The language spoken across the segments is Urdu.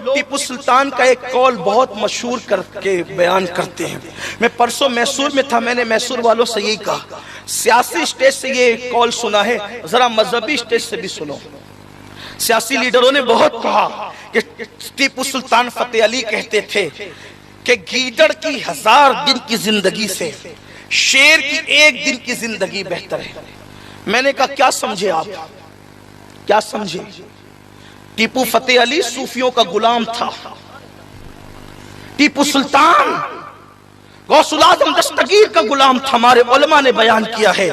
لوگ ٹیپو سلطان کا ایک قول بہت مشہور کر کے بیان کرتے ہیں. میں پرسوں میسور میں تھا, میں نے میسور والوں سے یہی کہا, سیاسی سٹیج سے یہ قول سنا ہے, ذرا مذہبی سٹیج سے بھی سنو. سیاسی لیڈروں نے بہت کہا کہ ٹیپو سلطان فتح علی کہتے تھے کہ گیدڑ کی 1000 دن کی زندگی سے شیر کی 1 دن کی زندگی بہتر ہے. میں نے کہا کیا سمجھے آپ, کیا سمجھے؟ ٹیپو فتح علی صوفیوں کا غلام تھا. ٹیپو سلطان غوث الاعظم دستگیر کا غلام تھا. ہمارے علماء نے بیان کیا ہے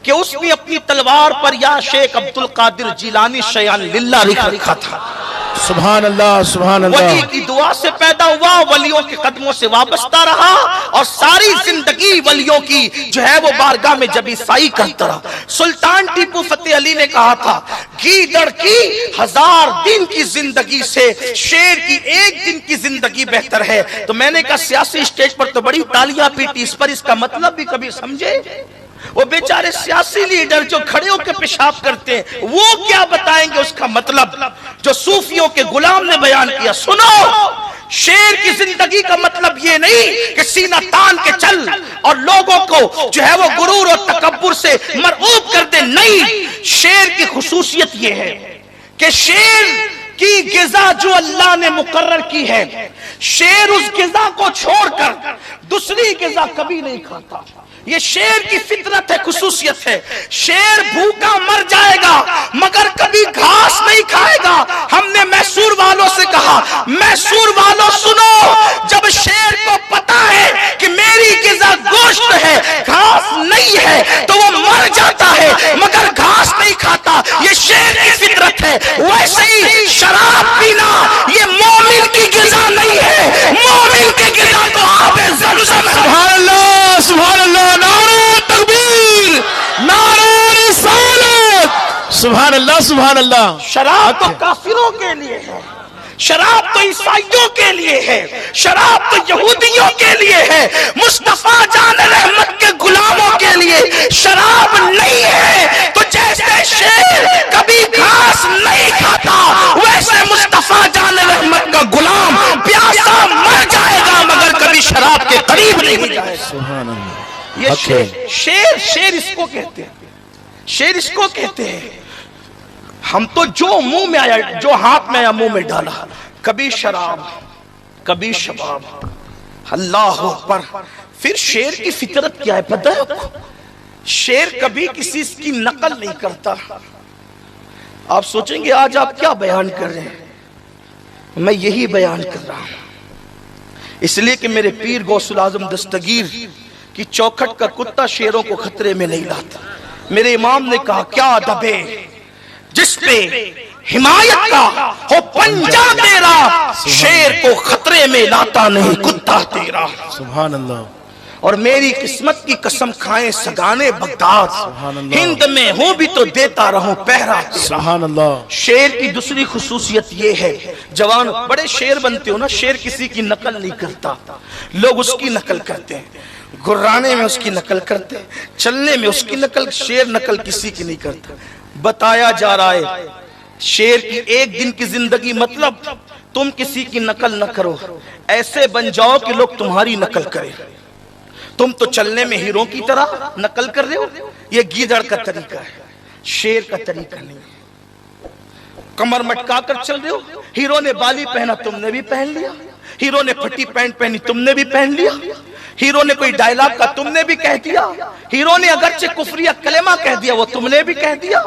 کہ اس نے اپنی تلوار پر یا شیخ عبد القادر جیلانی شیان للہ لکھا تھا. سبحان اللہ سبحان اللہ. ولی کی دعا سے پیدا ہوا, ولیوں کے قدموں سے وابستہ رہا, اور ساری زندگی ولیوں کی جو ہے وہ بارگاہ میں جبی سائی کرتا رہا. سلطان ٹیپو فتح علی نے کہا تھا گیدڑ کی 1000 دن کی زندگی سے شیر کی 1 دن کی زندگی بہتر ہے. تو میں نے کہا سیاسی سٹیج پر تو بڑی تالیاں پیٹی, اس پر اس کا مطلب بھی کبھی سمجھے؟ وہ بیچارے سیاسی لیڈر جو کھڑے ہو کے پیشاب کرتے ہیں وہ کیا بتائیں گے اس کا مطلب جو صوفیوں کے غلام نے بیان کیا. سنو, شیر کی زندگی کا مطلب یہ نہیں کہ سینہ تان کے چل اور لوگوں کو جو ہے وہ غرور اور تکبر سے مرعوب کر دے. نہیں, شیر کی خصوصیت یہ ہے کہ شیر کی غذا جو اللہ نے مقرر کی ہے, شیر اس غذا کو چھوڑ کر دوسری غذا کبھی نہیں کھاتا. یہ شیر کی فطرت ہے, خصوصیت ہے. شیر بھوکا مر جائے گا مگر کبھی گھاس نہیں کھائے گا. ہم نے میسور والوں سے کہا میسور والوں سنو, جب شیر کو پتا ہے کہ میری غذا گوشت ہے گھاس نہیں ہے تو وہ مر جاتا ہے مگر گھاس نہیں کھاتا. یہ شیر کی فطرت ہے. ویسے ہی شراب پینا یہ مومن کی غذا نہیں ہے, مومن کی غذا تو آب زمزم ہے. سبحان اللہ سبحان اللہ. نعرہ تکبیر, نعرہ رسالت. سبحان اللہ سبحان اللہ. شراب تو کافروں کے لیے ہے, شراب تو عیسائیوں کے لیے ہے, شراب تو یہودیوں کے لیے ہے, مصطفیٰ جان رحمت کے غلاموں کے لیے شراب نہیں ہے. تو جیسے شیر کبھی گھاس نہیں کھاتا ویسے مصطفیٰ جان رحمت کا غلام پیاسا مر جائے گا مگر کبھی شراب کے قریب نہیں جائے گا. سبحان اللہ. یہ شیر اس کو کہتے ہیں, شیر اس کو کہتے ہیں. ہم تو جو منہ میں آیا, جو ہاتھ میں آیا منہ میں ڈالا, کبھی شراب کبھی شباب. اللہ اکبر. پھر شیر کی فطرت کیا ہے پتہ ہے آپ کو؟ شیر کبھی کسی کی نقل نہیں کرتا. آپ سوچیں گے آج آپ کیا بیان کر رہے ہیں, میں یہی بیان کر رہا ہوں اس لیے کہ میرے پیر غوث الاعظم دستگیر کی چوکھٹ کا کتا شیروں کو خطرے میں نہیں لاتا. میرے امام نے کہا کیا دبے جس پہ حمایت کا ہو پنجا تیرا, شیر کو خطرے میں لاتا نہیں کتا تیرا. سبحان اللہ. اور میری قسمت کی قسم کھائیں سگانے بغداد, ہند میں ہوں بھی تو دیتا رہوں پہرا تیرا. سبحان اللہ. شیر کی دوسری خصوصیت یہ ہے, جوان بڑے شیر بنتے ہو نا, شیر کسی کی نقل نہیں کرتا, لوگ اس کی نقل کرتے ہیں, گرانے میں اس کی نقل کرتے ہیں, چلنے میں اس کی نقل. شیر نقل کسی کی نہیں کرتا. بتایا جا رہا ہے شیر کی 1 دن کی زندگی مطلب تم کسی کی نقل نہ کرو, ایسے بن جاؤ کہ لوگ تمہاری نقل کریں. تم تو چلنے میں ہیروں کی طرح نقل کر رہے ہو, یہ گیدڑ کا طریقہ ہے, شیر کا طریقہ نہیں. کمر مٹکا کر چل رہے ہو, ہیرو نے بالی پہنا تم نے بھی پہن لیا, ہیرو نے پھٹی پینٹ پہنی تم نے بھی پہن لیا, ہیرو نے کوئی ڈائلاگ کا تم نے بھی کہہ دیا, ہیرو نے اگرچہ کفریہ کلمہ کہہ دیا وہ تم نے بھی کہہ دیا.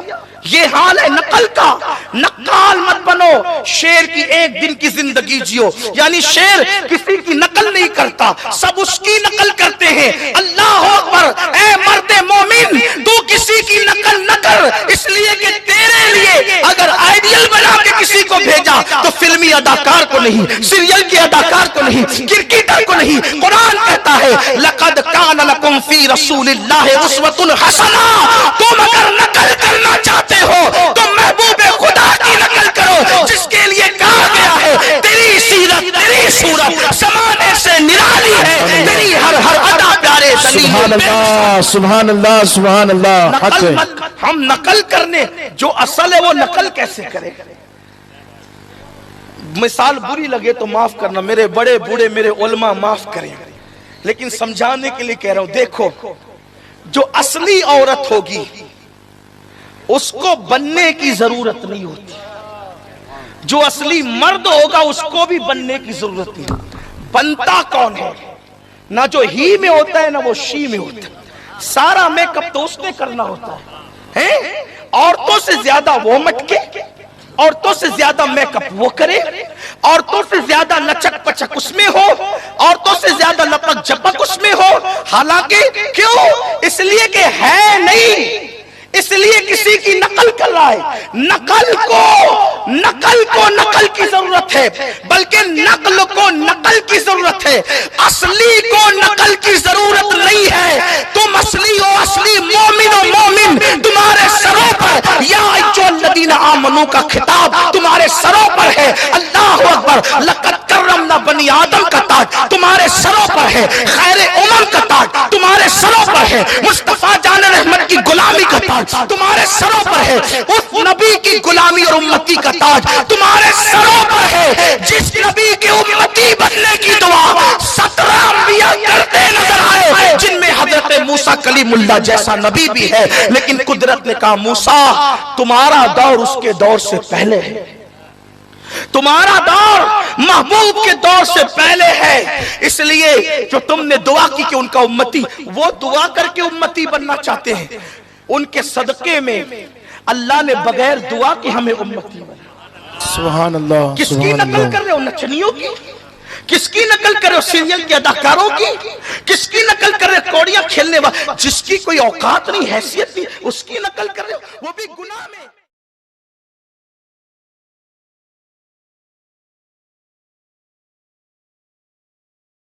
یہ حال ہے نقل کا. نقال مت بنو, شیر کی 1 دن کی زندگی جیو. یعنی شیر کسی کی نقل نہیں کرتا, سب اس کی نقل کرتے ہیں. اللہ اکبر. اے مرد مومن تو کسی کی نقل نہ کر, اس لیے کہ تیرے لیے اگر آئیڈیل بنا کے کسی کو بھیجا تو فلمی اداکار کو نہیں, سیریل کے اداکار کو نہیں, کرکٹر کو نہیں. قرآن کہتا ہے لقد کان لکم فی رسول اللہ اسوۃ حسنہ. تم اگر نقل کرنا چاہتے ہو تو محبوب خدا کی نقل کرو, جس کے لیے کہا گیا ہے تیری سیرت تیری صورت زمانے سے نرالی ہے, تیری ہر ادا پیارے. سبحان اللہ سبحان اللہ سبحان اللہ. ہم نقل کرنے جو اصل ہے وہ نقل کیسے کریں؟ مثال بری لگے تو معاف کرنا، میرے بڑے بوڑھے میرے علماء معاف کریں، لیکن سمجھانے کے لیے کہہ رہا ہوں، دیکھو جو اصلی عورت ہوگی اس کو بننے کی ضرورت نہیں ہوتی، جو اصلی مرد ہوگا اس کو بھی بننے کی ضرورت نہیں۔ بنتا کون ہے؟ نہ جو ہی میں ہوتا ہے نہ وہ شی میں ہوتا ہے، سارا میک اپ تو اس نے کرنا ہوتا ہے۔ عورتوں سے زیادہ وہ مٹکے، عورتوں سے زیادہ میک اپ وہ کرے، عورتوں سے زیادہ لچک پچک اس میں ہو، عورتوں سے زیادہ لپک جپک اس میں ہو، حالانکہ کیوں؟ اس لیے کہ ہے نہیں، اس لیے کسی کی نقل کر رہا ہے۔ نقل کو نقل کی ضرورت ہے، بلکہ نقل کو نقل کی ضرورت ہے، اصلی کو نقل کی ضرورت نہیں ہے۔ تم اصلی ہو، اصلی مومن و مومن تمہارے سروں پر یا ایھا الذین آمنو کا خطاب تمہارے سروں پر ہے۔ اللہ اکبر، لقد کرمنا بنی آدم کا تاج تمہارے سروں پر ہے، خیر امم کا تاج تمہارے سروں پر ہے، مصطفیٰ جان رحمت کی غلامی کا تاج تمہارے سروں پر ہے، اس نبی کی غلامی اور امتی کا تاج تمہارے سروں پر ہے، جس نبی کے امتی بننے کی دعا 17 انبیاء کرتے نظر آئے، جن میں حضرت موسیٰ کلیم اللہ جیسا نبی بھی ہے، لیکن قدرت نے کہا موسیٰ تمہارا دور اس کے دور سے پہلے ہے، تمہارا دور محبوب کے دور سے پہلے ہے، اس لیے جو تم نے دعا کی کہ ان کا امتی، وہ دعا کر کے امتی بننا چاہتے ہیں، ان کے صدقے میں اللہ نے بغیر دعا کے ہمیں امتی بنا۔ سبحان اللہ، کس کی نقل کر رہے ہو؟ نچنیوں کی؟ کس کی نقل کر رہے ہو؟ سیریل کے اداکاروں کی؟ کس کی نقل کر رہے ہو؟ کوڑیاں کھیلنے والے، جس کی کوئی اوقات نہیں، حیثیت نہیں، اس کی نقل کر رہے ہو، وہ بھی گناہ میں۔